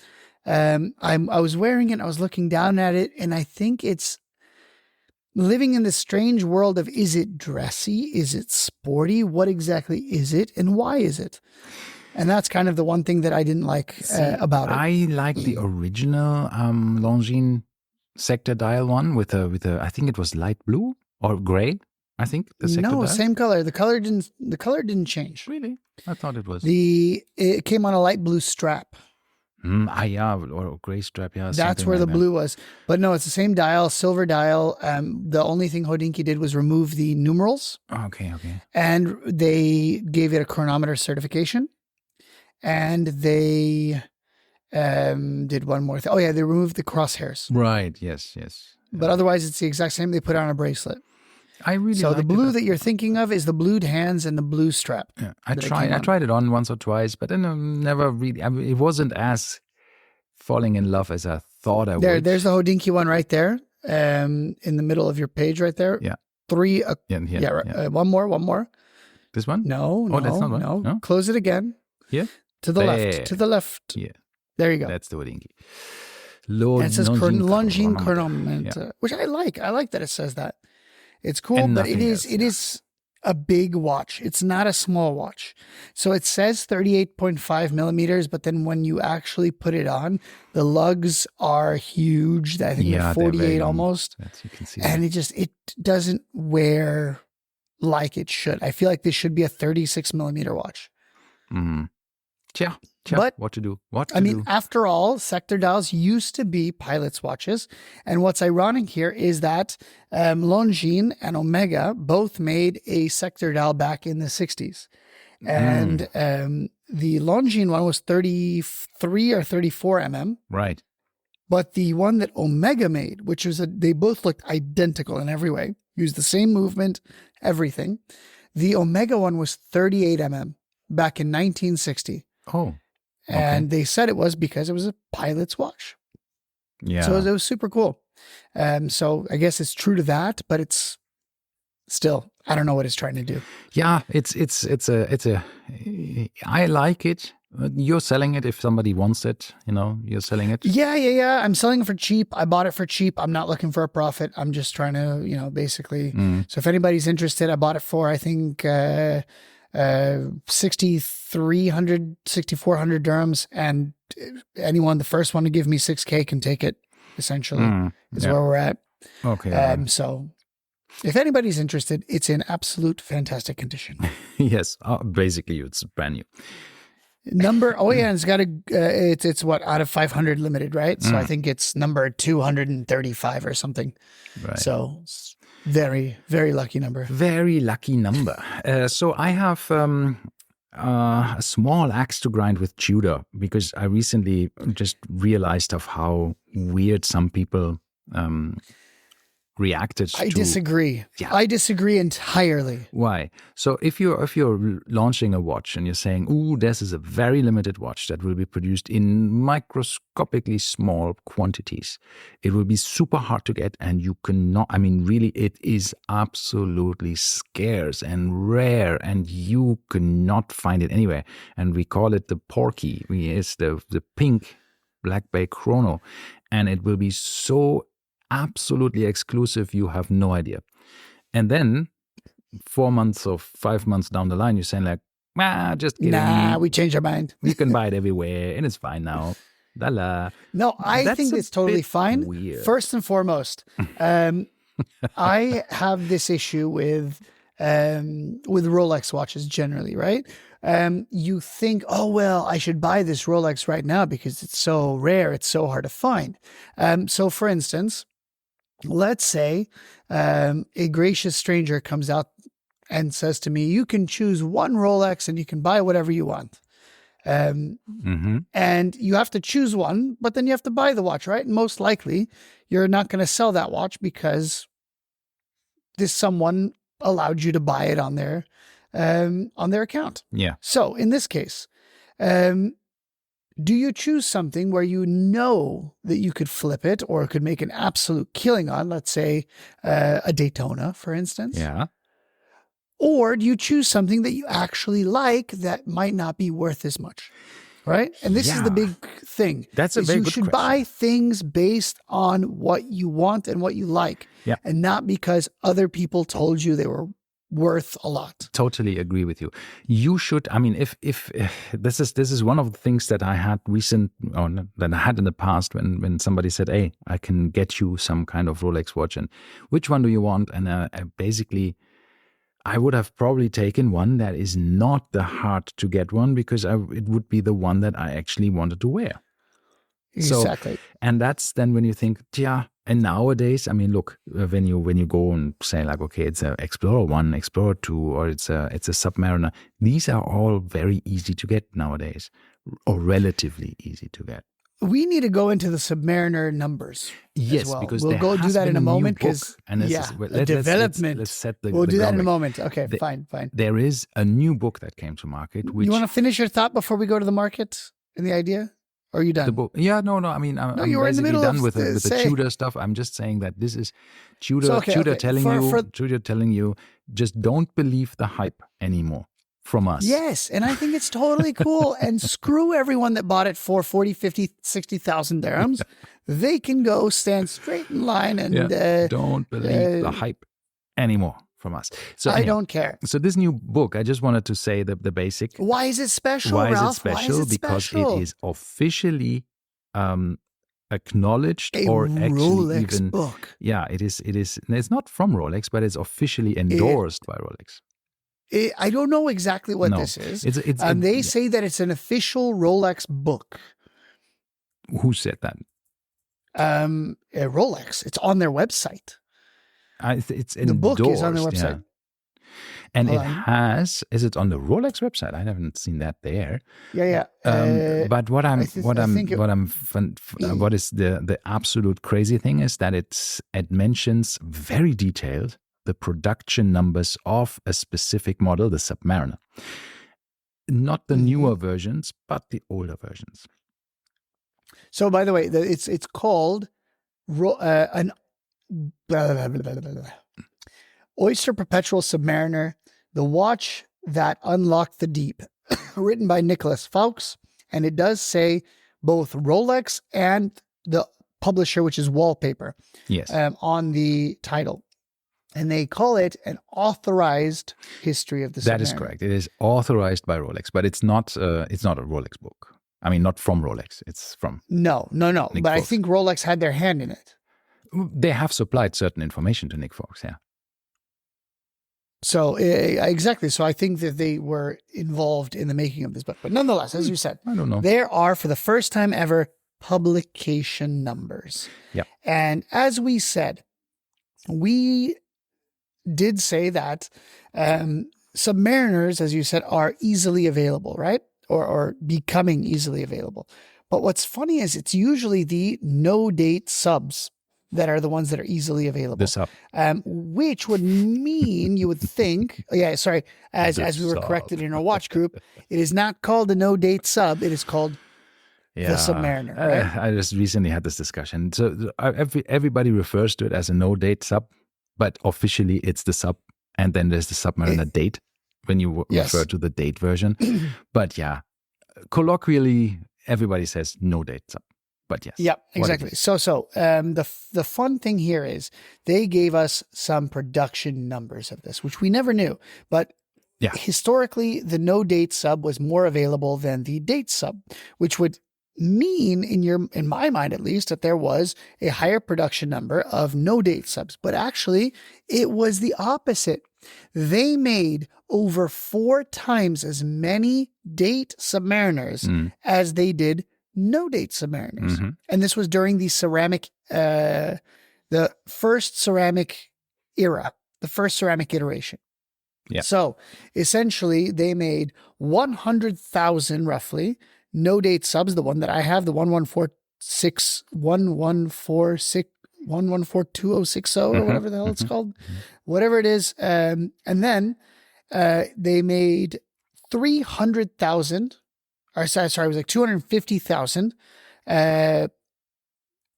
I was wearing it, I was looking down at it, and I think it's living in this strange world of, is it dressy? Is it sporty? What exactly is it? And why is it? And that's kind of the one thing that I didn't like about it. I like the original Longines sector dial one with a, I think it was light blue or gray. I think the sector dial. Same color. The color didn't change. Really? I thought it was. It came on a light blue strap. Or gray strap, That's where the blue was. But no, it's the same dial, silver dial. The only thing Hodinkee did was remove the numerals. Okay. And they gave it a chronometer certification. And they did one more thing. Oh, yeah, they removed the crosshairs. Right, yes. But otherwise, it's the exact same. They put on a bracelet. So the blue that you're thinking of is the blued hands and the blue strap. Yeah, I tried it on once or twice, but then never really. It wasn't as falling in love as I thought I would. There's the Hodinkee one right there, in the middle of your page right there. Yeah. 3. Yeah. One more. This one? No. That's not one. No. Close it again. Here. To the left. To the left. Yeah. There you go. That's the Hodinkee. And it says Longines chronometer, which I like. I like that it says that. It's cool, but it is a big watch. It's not a small watch. So it says 38.5 millimeters, but then when you actually put it on, the lugs are huge. I think they're 48 almost. You can see and it doesn't wear like it should. I feel like this should be a 36 millimeter watch. Mm. Yeah. But what to do? After all, sector dials used to be pilots' watches. And what's ironic here is that Longines and Omega both made a sector dial back in the 60s. And the Longines one was 33 or 34 mm. Right. But the one that Omega made, which was they both looked identical in every way, used the same movement, everything. The Omega one was 38 mm back in 1960. Oh. Okay. And they said it was because it was a pilot's watch. Yeah. So it was super cool. So I guess it's true to that, but it's still, I don't know what it's trying to do. Yeah, I like it. You're selling it if somebody wants it, you're selling it. Yeah. I'm selling it for cheap. I bought it for cheap. I'm not looking for a profit. I'm just trying to, basically. So if anybody's interested, I bought it for, I think, 6,400 dirhams, and anyone, the first one to give me 6K can take it, essentially, is where we're at. Okay. So if anybody's interested, it's in absolute fantastic condition. Yes. Basically, it's brand new. And it's got it's what, out of 500 limited, right? So I think it's number 235 or something. Right. So very, very lucky number. Very lucky number. So I have a small axe to grind with Tudor, because I recently just realized of how weird some people reacted to. I disagree. Yeah. I disagree entirely. Why? So if you're launching a watch and you're saying, "Ooh, this is a very limited watch that will be produced in microscopically small quantities. It will be super hard to get, and you cannot. I mean, really, it is absolutely scarce and rare, and you cannot find it anywhere." And we call it the Porky. It's the pink Black Bay Chrono, and it will be so absolutely exclusive, you have no idea. And then 4 months or 5 months down the line, you're saying like, just kidding. Nah, we changed our mind. You can buy it everywhere and it's fine now. La. No, I think it's totally fine. Weird. First and foremost, I have this issue with Rolex watches generally, right? You think, oh, well, I should buy this Rolex right now because it's so rare, it's so hard to find. So for instance, let's say a gracious stranger comes out and says to me, you can choose one Rolex and you can buy whatever you want. And you have to choose one, but then you have to buy the watch, right? And most likely you're not going to sell that watch because someone allowed you to buy it on their account. Yeah. So in this case, do you choose something where you know that you could flip it or could make an absolute killing on, let's say a Daytona, for instance? Yeah. Or do you choose something that you actually like that might not be worth as much? Right? And this is the big thing. That's a very good question. You should buy things based on what you want and what you like, and not because other people told you they were worth a lot. Totally agree with you. You should. I mean, if this is one of the things that I had that I had in the past when somebody said, "Hey, I can get you some kind of Rolex watch, and which one do you want?" And basically, I would have probably taken one that is not the hard to get one, because it would be the one that I actually wanted to wear. Exactly. So, and that's then when you think, and nowadays, I mean, look, when you go and say like, okay, it's an Explorer 1, Explorer 2, or it's a Submariner, these are all very easy to get nowadays, or relatively easy to get. We need to go into the Submariner numbers. Yes, as well. because we'll go do that in a moment. Because development. Let's set the. We'll do that in a moment. moment. Okay, fine. There is a new book that came to market. Which, you want to finish your thought before we go to the market and the idea? Or are you done? The book? Yeah, no. I mean, I'm basically done with the Tudor stuff. I'm just saying that this is Tudor. Tudor telling you, just don't believe the hype anymore from us. Yes, and I think it's totally cool. And screw everyone that bought it for 40, 50, 60,000 dirhams. They can go stand straight in line and don't believe the hype anymore from us. So I don't care. So this new book, I just wanted to say the basic. Why is it special, Why Ralph? is it special? Why is it because special? it is officially acknowledged, or actually Rolex even book. Yeah, it is. It's not from Rolex, but it's officially endorsed by Rolex. I don't know exactly what this is. They say that it's an official Rolex book. Who said that? Rolex. It's on their website. It's endorsed. The book is on their website. Yeah. And is it on the Rolex website? I haven't seen that there. Yeah. But what is the absolute crazy thing is that it mentions very detailed the production numbers of a specific model, the Submariner. Not the newer versions, but the older versions. So, by the way, it's called an Oyster Perpetual Submariner, the watch that unlocked the deep, written by Nicholas Fawkes, and it does say both Rolex and the publisher, which is Wallpaper, on the title. And they call it an authorized history of the Submariner. That is correct. It is authorized by Rolex, but it's not a Rolex book. I mean, not from Rolex. It's from No. Nick But Fawkes. I think Rolex had their hand in it. They have supplied certain information to Nick Fawkes, yeah. So exactly. So I think that they were involved in the making of this book. But nonetheless, as you said, I don't know. There are, for the first time ever, publication numbers. Yeah. And as we said, we did say that Submariners, as you said, are easily available, right? Or becoming easily available. But what's funny is it's usually the no-date subs that are the ones that are easily available. The sub. Which would mean you would think, as we were corrected in our watch group, it is not called a no-date sub. It is called the Submariner. Right? I just recently had this discussion. So everybody refers to it as a no-date sub, but officially it's the sub, and then there's the Submariner date when you refer to the date version. But yeah, colloquially, everybody says no-date sub. But yes. Yeah, exactly. So the fun thing here is they gave us some production numbers of this, which we never knew. But historically, the no date sub was more available than the date sub, which would mean in my mind at least that there was a higher production number of no date subs. But actually, it was the opposite. They made over 4 times as many date Submariners as they did no-date Submariners. Mm-hmm. And this was during the first ceramic era, the first ceramic iteration. Yeah. So essentially they made 100,000 roughly no-date subs, the one that I have, the 114260 or whatever the hell it's called, whatever it is. And then they made 300,000. It was like 250,000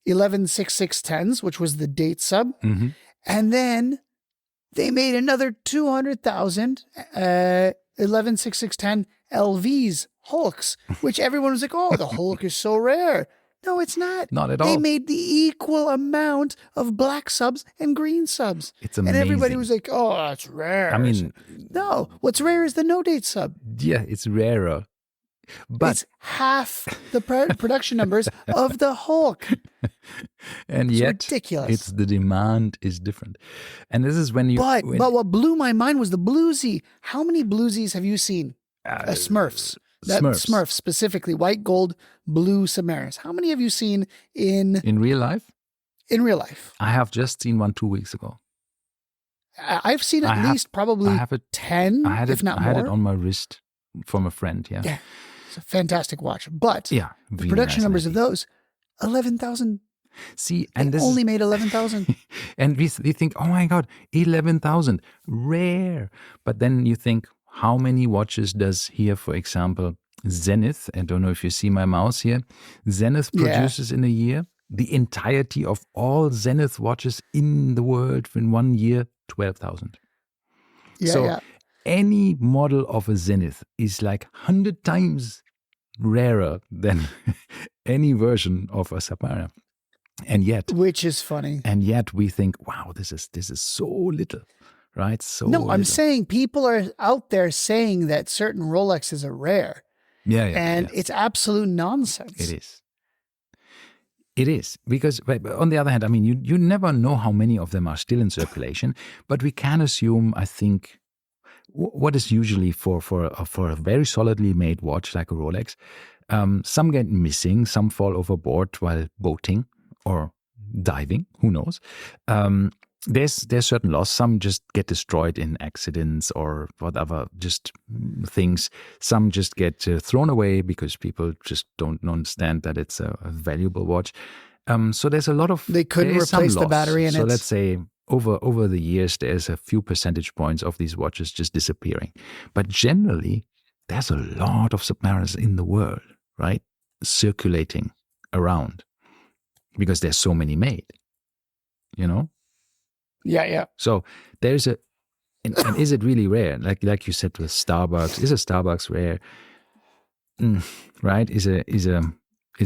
116610s, which was the date sub. Mm-hmm. And then they made another 200,000 116610 LVs, Hulks, which everyone was like, oh, the Hulk is so rare. No, it's not. Not at all. They made the equal amount of black subs and green subs. It's amazing. And everybody was like, oh, that's rare. I mean, no, what's rare is the no-date sub. Yeah, it's rarer. But it's half the production numbers of the Hulk. And it's yet, ridiculous. The demand is different. And this is when you... But what blew my mind was the bluesy. How many bluesies have you seen? Smurfs. Smurfs, specifically. White, gold, blue Submariners. How many have you seen in real life? In real life. I have just seen one 2 weeks ago. I've seen at least probably 10, if not more. I had it on my wrist from a friend, Yeah. It's a fantastic watch. But the production numbers of those, 11,000. See, and they only made 11,000. And we think, oh my God, 11,000, rare. But then you think, how many watches does here, for example, Zenith, I don't know if you see my mouse here, Zenith produces in a year, the entirety of all Zenith watches in the world in 1 year, 12,000. Any model of a Zenith is like 100 times rarer than any version of a Submariner. And yet, which is funny. And yet we think, wow, this is so little, right? I'm saying people are out there saying that certain Rolexes are rare. And it's absolute nonsense. It is. It is, because on the other hand, I mean, you never know how many of them are still in circulation, but we can assume, I think, what is usually for a very solidly made watch like a Rolex, some get missing, some fall overboard while boating or diving, who knows. There's certain loss. Some just get destroyed in accidents or whatever, just things. Some just get thrown away because people just don't understand that it's a valuable watch. So there's a lot of... They couldn't replace the battery in it. So let's say over the years, there's a few percentage points of these watches just disappearing. But generally, there's a lot of submariners in the world, right? Circulating around because there's so many made, Yeah. So there's and is it really rare? Like you said with Starbucks, is a Starbucks rare? Right? Is a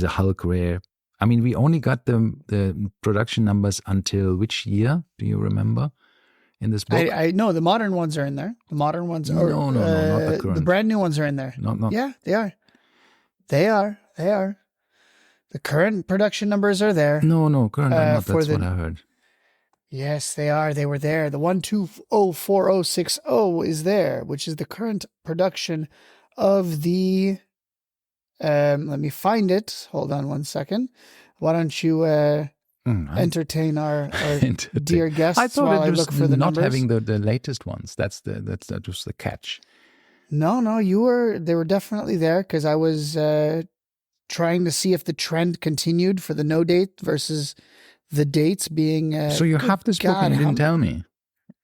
Hulk rare? I mean, we only got the production numbers until which year? Do you remember in this book? I know the modern ones are in there. The modern ones are no, not the current. The brand new ones are in there. Not. Yeah, they are. They are. The current production numbers are there. No, current not. That's what I heard. Yes, they are. They were there. The 12046060 is there, which is the current production of the... let me find it. Hold on one second. Why don't you entertain our dear guests I thought while it was I look for the not numbers? having the latest ones. That was the catch. No, they were definitely there because I was trying to see if the trend continued for the no date versus the dates being... so you have this book and you didn't tell me?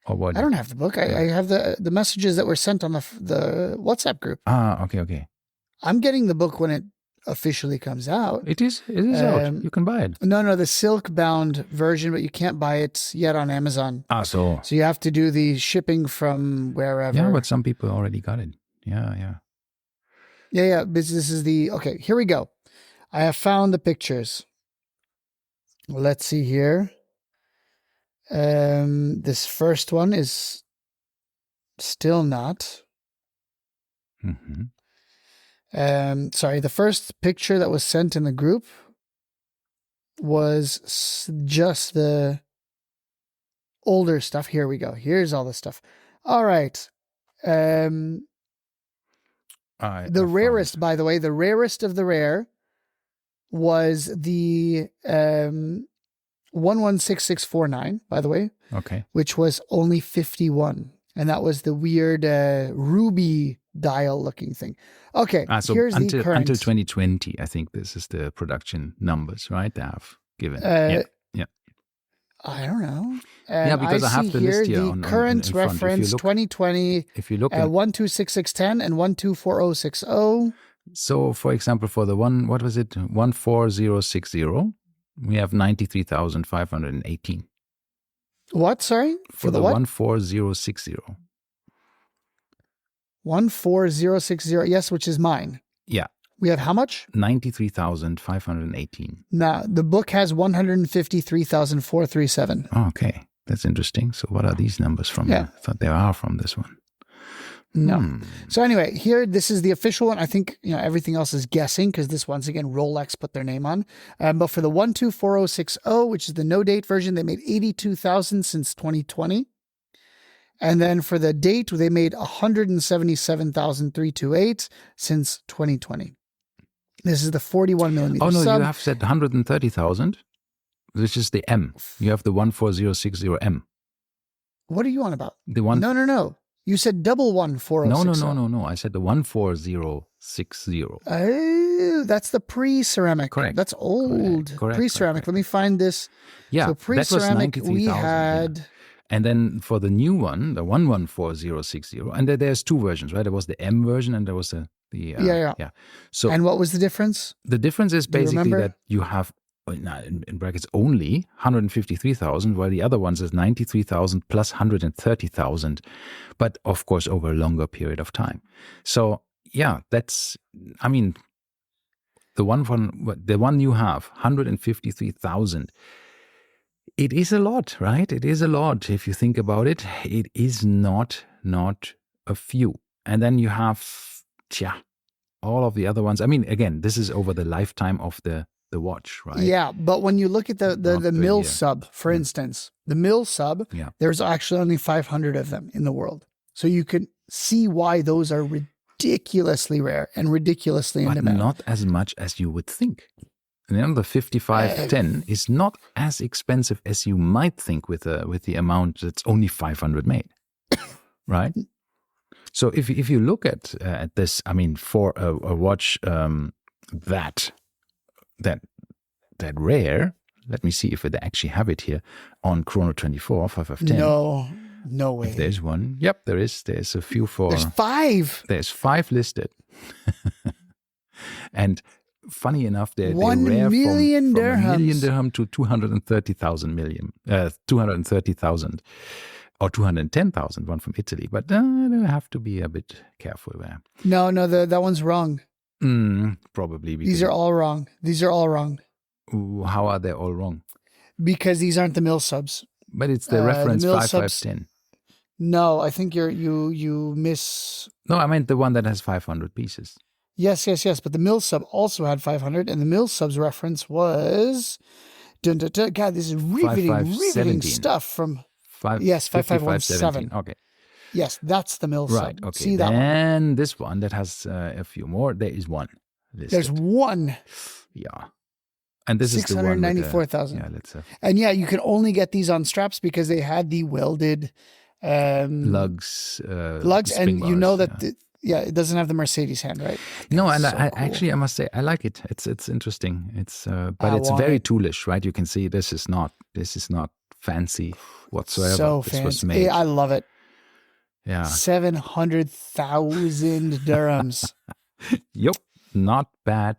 Or what? I don't have the book. I have the messages that were sent on the WhatsApp group. Okay. I'm getting the book when it officially comes out. It is out. You can buy it. No, the silk bound version, but you can't buy it yet on Amazon. So you have to do the shipping from wherever. Yeah, but some people already got it. Yeah. This is okay, here we go. I have found the pictures. Let's see here. This first one is still not. Mm-hmm. Sorry, the first picture that was sent in the group was just the older stuff. Here we go. Here's all the stuff. All right. The rarest, by the way, the rarest of the rare was the 116649, by the way. Okay. Which was only 51. And that was the weird ruby dial looking thing. Okay, so here's until, the current. Until 2020, I think this is the production numbers, right? They have given. Yeah. I don't know. Because I have the list here the current in front. reference 2020. If you look at 126610 and 124060. So, for example, for the one, what was it? 14060, we have 93,518. What? Sorry? For the what? 14060. 14060. Yes, which is mine. Yeah. We have how much? 93,518. Nah, the book has 153,437. Okay. That's interesting. So what are these numbers from? Yeah. I thought they are from this one. No. So anyway, here, this is the official one. I think, everything else is guessing because this, once again, Rolex put their name on. But for the 124060, which is the no date version, they made 82,000 since 2020. And then for the date, they made 177,328 since 2020. This is the 41 millimeter. Oh, no, sub. You have said 130,000. This is the M. You have the 14060M. What are you on about? The one. No. You said double 14060. No. I said the 14060. Oh, that's the pre-ceramic. Correct. That's old. Correct. Pre-ceramic. Correct. Let me find this. Yeah, so pre-ceramic, we had... Yeah. And then for the new one, the 114060, and there's two versions, right? There was the M version and there was the Yeah. So, and what was the difference? The difference is basically that you have, in brackets, only 153,000, while the other ones is 93,000 plus 130,000, but of course over a longer period of time. So yeah, that's, the one you have, 153,000. It is a lot, right? It is a lot. If you think about it, it is not a few. And then you have, all of the other ones. Again, this is over the lifetime of the watch, right? Yeah, but when you look at the mill sub, for instance, the mill sub, there's actually only 500 of them in the world. So you can see why those are ridiculously rare and ridiculously in demand. But not as much as you would think. The 5510 is not as expensive as you might think with the amount that's only 500 made, right? So if you look at this, I mean, for a watch that rare, let me see if they actually have it here on Chrono 24 5510. No way. If there's one, yep, there is. There's a few for. There's 5. There's 5 listed, and funny enough, they're $1 rare million from dirhams. $1 million dirham to 230,000 or 210,000. One from Italy, but they have to be a bit careful there. No, that one's wrong. Probably. These are all wrong. How are they all wrong? Because these aren't the mil subs. But it's the reference the mil 5510. No, I think you miss. No, I meant the one that has 500 pieces. Yes. But the mil sub also had 500, and the mil subs reference was. God, this is riveting stuff from. 5517. Okay. Yes, that's the mil sub. Right. Okay. See that one? And this one that has a few more. There is one listed. There's one. Yeah. And this is the one. 694,000. Yeah, let's. And yeah, you can only get these on straps because they had the welded lugs. And you know that. It doesn't have the Mercedes hand, right? No, and so I cool. actually, I must say, I like it. It's interesting. But it's very toolish, right? You can see this is not fancy whatsoever. So this fancy. was made. I love it. Yeah. 700,000 dirhams. Yep. Not bad.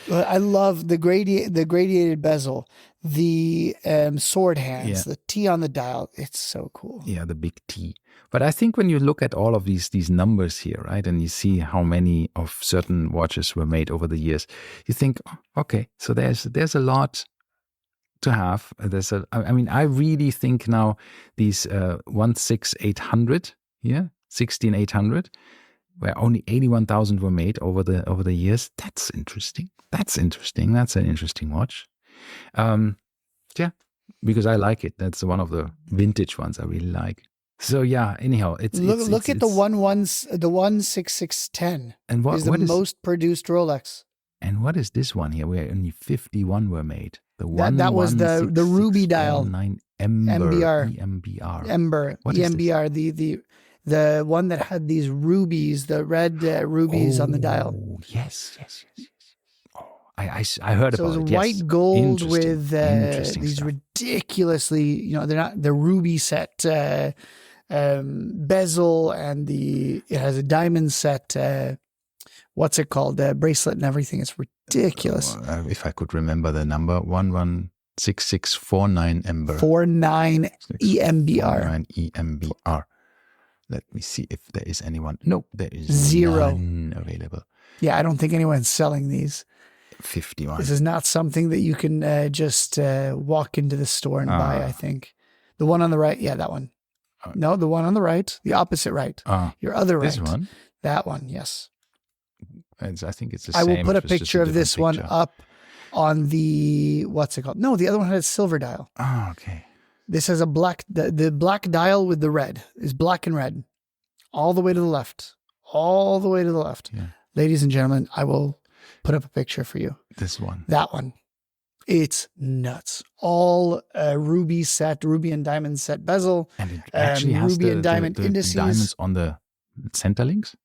I love the gradiated bezel, the sword hands, the T on the dial. It's so cool. Yeah, the big T. But I think when you look at all of these numbers here, right, and you see how many of certain watches were made over the years, you think, okay, so there's a lot to have. I mean, I really think now these 16800 here, 16800, where only 81,000 were made over the years. That's interesting. That's an interesting watch. Yeah, because I like it. That's one of the vintage ones I really like. So yeah, anyhow, look at the 16610. And what is the most produced Rolex? And what is this one here? Where only 51 were made. That was the ruby dial. 9 EMBR. What is EMBR, the one that had these rubies, the red rubies on the dial. Yes. Oh, I heard about it. So it was white gold with these ridiculously, they're ruby set bezel, and it has a diamond set. What's it called? Bracelet and everything. It's ridiculous. If I could remember the number, 116649 EMBR. 49 EMBR. 49 EMBR. Let me see if there is anyone. No, there is 0 none available. Yeah, I don't think anyone's selling these. 51. This is not something that you can just walk into the store and buy, I think. The one on the right, that one. No, the one on the right, the opposite right. Your other right. This one? That one, yes. I think it's the same. I will put a picture of this one up on the, what's it called? No, the other one had a silver dial. Oh, okay. This has a black, the black dial with the red is black and red. All the way to the left. Yeah. Ladies and gentlemen, I will put up a picture for you. This one. That one. It's nuts. All ruby and diamond set bezel. And it actually has ruby and diamond indices. Diamonds on the center links?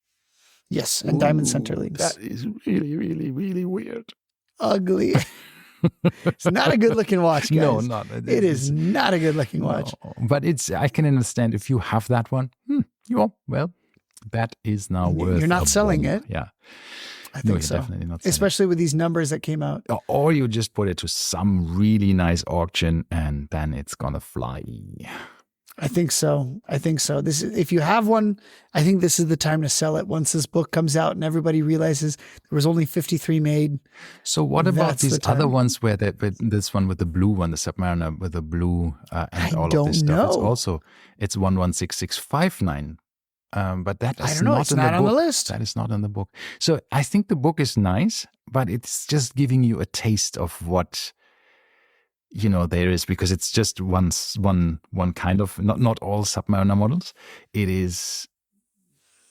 Yes, and diamond center links. That is really, really, really weird. Ugly. It's not a good looking watch, guys. No, not. It is not a good looking watch. No, but I can understand if you have that one. That is now worth. You're not selling it. Yeah. I think so. Definitely not. Especially with these numbers that came out. Or you just put it to some really nice auction and then it's going to fly. I think so. If you have one, I think this is the time to sell it once this book comes out and everybody realizes there was only 53 made. So what about these other ones where this one with the blue one, the Submariner with the blue and all of this stuff? It's 116659. But that is not on the list. That is not in the book. So I think the book is nice, but it's just giving you a taste of what there is, because it's just one kind of not all Submariner models. It is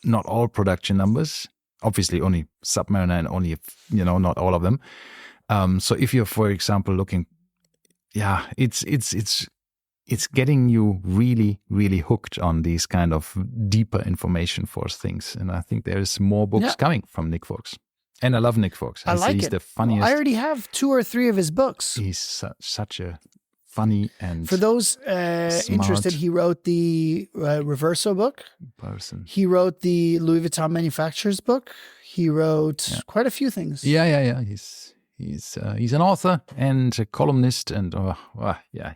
not all production numbers. Obviously, only Submariner and only, not all of them. So if you're, for example, looking, it's getting you really, really hooked on these kind of deeper information force things. And I think there's more books coming from Nick Fox. And I love Nick Fox. He's the funniest. I already have 2 or 3 of his books. He's such a funny and for those interested, he wrote the Reverso book. He wrote the Louis Vuitton Manufacturers book. He wrote quite a few things. Yeah. He's an author and a columnist, and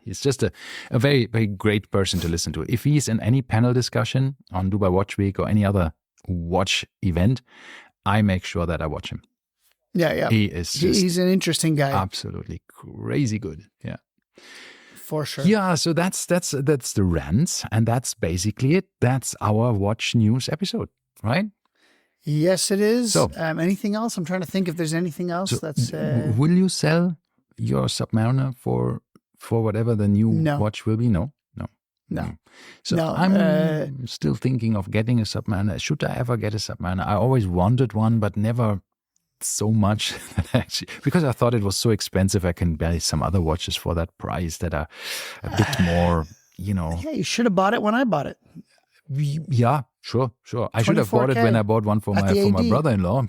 he's just a very, very great person to listen to. If he's in any panel discussion on Dubai Watch Week or any other watch event, I make sure that I watch him. Yeah. He's an interesting guy. Absolutely crazy good. Yeah. For sure. Yeah, so that's the rants, and that's basically it. That's our watch news episode, right? Yes, it is. So, anything else? I'm trying to think if there's anything else that's... Will you sell your Submariner for whatever the new watch will be? No. So I'm still thinking of getting a Submariner. Should I ever get a Submariner? I always wanted one, but never so much. Because I thought it was so expensive, I can buy some other watches for that price that are a bit more, Yeah, you should have bought it when I bought it. Yeah, sure. I should have bought it when I bought one for my brother-in-law.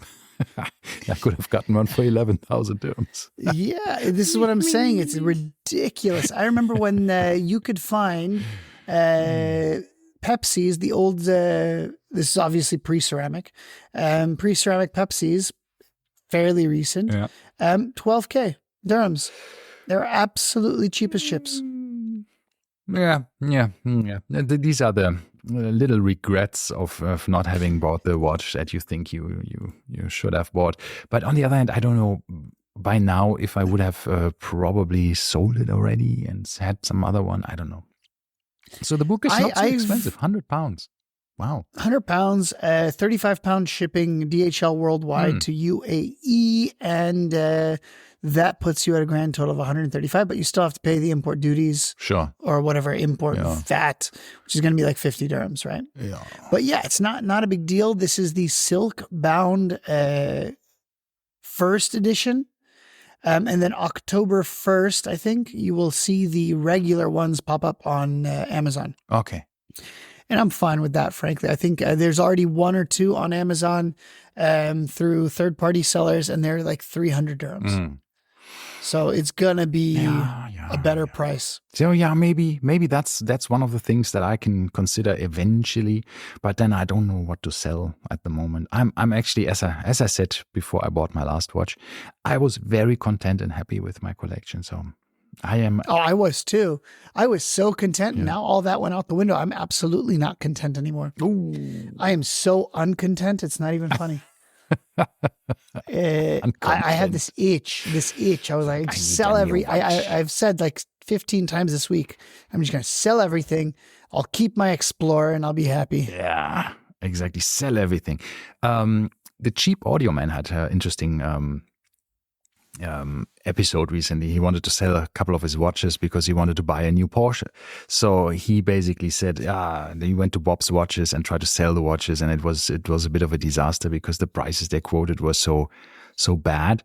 I could have gotten one for 11,000 dirhams. Yeah, this is what I'm saying. It's ridiculous. I remember when you could find Pepsi's, the old, this is obviously pre-ceramic Pepsi's, fairly recent, 12K dirhams. They're absolutely cheap as chips. Yeah. These are the little regrets of not having bought the watch that you think you should have bought. But on the other hand, I don't know by now if I would have probably sold it already and had some other one. I don't know. So the book is not so expensive, £100. Wow. £100, 35-pound shipping, DHL worldwide to UAE, and that puts you at a grand total of 135, but you still have to pay the import duties. Sure. Or whatever, import VAT, which is going to be like 50 dirhams, right? Yeah. But yeah, it's not a big deal. This is the silk-bound first edition. And then October 1st, I think, you will see the regular ones pop up on Amazon. Okay. And I'm fine with that, frankly. I think there's already 1 or 2 on Amazon through third-party sellers, and they're like 300 dirhams. So it's going to be a better price. So maybe that's one of the things that I can consider eventually, but then I don't know what to sell at the moment. I'm actually, as I said before I bought my last watch, I was very content and happy with my collection. So I am. Oh, I was too. I was so content. Now all that went out the window. I'm absolutely not content anymore. Ooh. I am so uncontent. It's not even funny. I had this itch. I was like, I've said like 15 times this week, I'm just going to sell everything. I'll keep my Explorer and I'll be happy. Yeah, exactly. Sell everything. The Cheap Audio Man had an interesting episode recently. He wanted to sell a couple of his watches because he wanted to buy a new Porsche. So he basically said, he went to Bob's Watches and tried to sell the watches, and it was a bit of a disaster because the prices they quoted were so bad.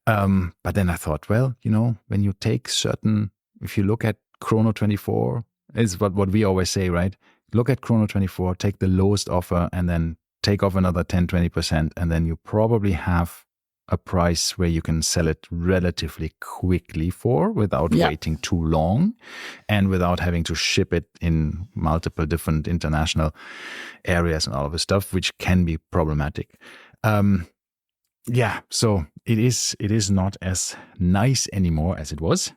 But then I thought, well, when you take if you look at Chrono 24, is what we always say, right? Look at Chrono 24, take the lowest offer, and then take off another 10-20%, and then you probably have a price where you can sell it relatively quickly without waiting too long and without having to ship it in multiple different international areas and all of this stuff, which can be problematic. So it is not as nice anymore as it was,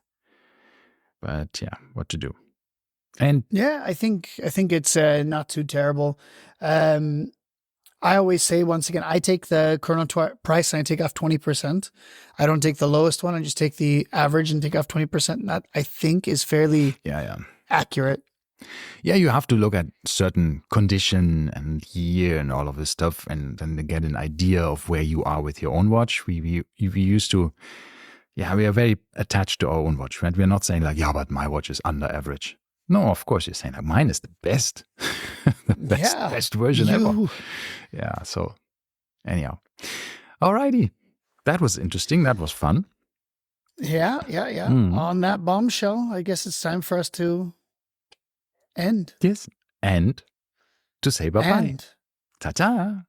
but what to do? And I think it's not too terrible. I always say, once again, I take the Chrono price and I take off 20%. I don't take the lowest one. I just take the average and take off 20%. And that, I think, is fairly accurate. Yeah, you have to look at certain condition and year and all of this stuff, and then get an idea of where you are with your own watch. We used to, we are very attached to our own watch, right? We're not saying like, but my watch is under average. No, of course you're saying like, mine is the best. The best version ever. Yeah, so anyhow. Alrighty. That was interesting. That was fun. Yeah. On that bombshell, I guess it's time for us to end. Yes. And to say bye-bye. Ta-ta.